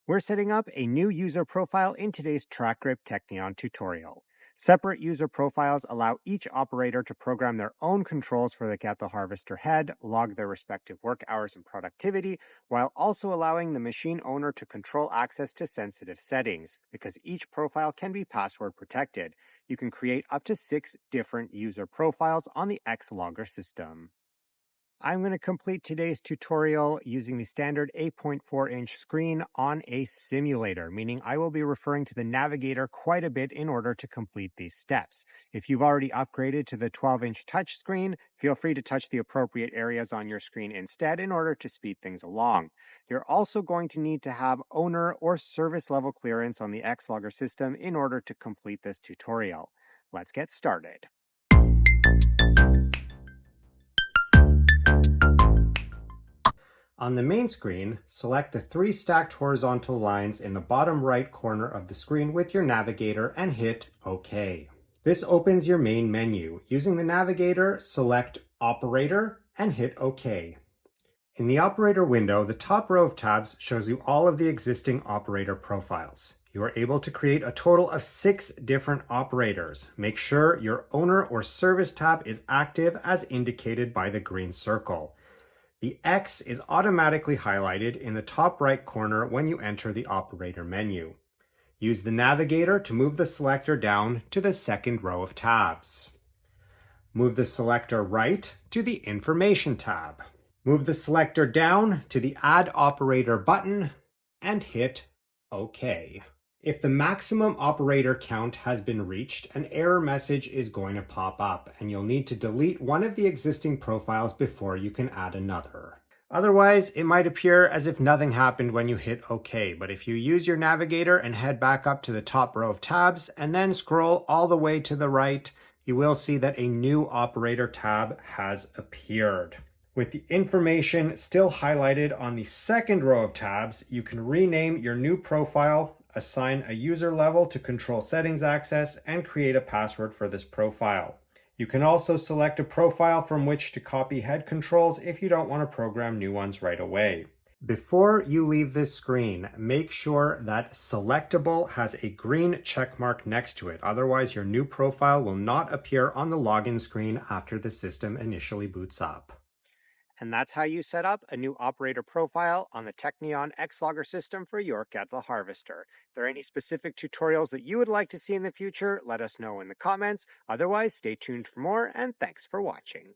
We're setting up a new user profile in today's TrackGrip Technion tutorial. Separate user profiles allow each operator to program their own controls for the Keto harvester head, log their respective work hours and productivity, while also allowing the machine owner to control access to sensitive settings, because each profile can be password protected. You can create up to 6 different user profiles on the xLogger system. I'm going to complete today's tutorial using the standard 8.4-inch screen on a simulator, meaning I will be referring to the navigator quite a bit in order to complete these steps. If you've already upgraded to the 12-inch touchscreen, feel free to touch the appropriate areas on your screen instead in order to speed things along. You're also going to need to have owner or service level clearance on the xLogger system in order to complete this tutorial. Let's get started. On the main screen, select the 3 stacked horizontal lines in the bottom right corner of the screen with your navigator and hit OK. This opens your main menu. Using the navigator, select Operator and hit OK. In the operator window, the top row of tabs shows you all of the existing operator profiles. You are able to create a total of 6 different operators. Make sure your owner or service tab is active as indicated by the green circle. The X is automatically highlighted in the top right corner when you enter the operator menu. Use the navigator to move the selector down to the second row of tabs. Move the selector right to the Information tab. Move the selector down to the Add Operator button and hit OK. If the maximum operator count has been reached, an error message is going to pop up, and you'll need to delete one of the existing profiles before you can add another. Otherwise, it might appear as if nothing happened when you hit OK, but if you use your navigator and head back up to the top row of tabs and then scroll all the way to the right, you will see that a new operator tab has appeared. With the information still highlighted on the second row of tabs, you can rename your new profile, assign a user level to control settings access, and create a password for this profile. You can also select a profile from which to copy head controls if you don't want to program new ones right away. Before you leave this screen, make sure that Selectable has a green check mark next to it. Otherwise, your new profile will not appear on the login screen after the system initially boots up. And that's how you set up a new operator profile on the Technion xLogger system for your Keto harvester. If there are any specific tutorials that you would like to see in the future, let us know in the comments. Otherwise, stay tuned for more, and thanks for watching.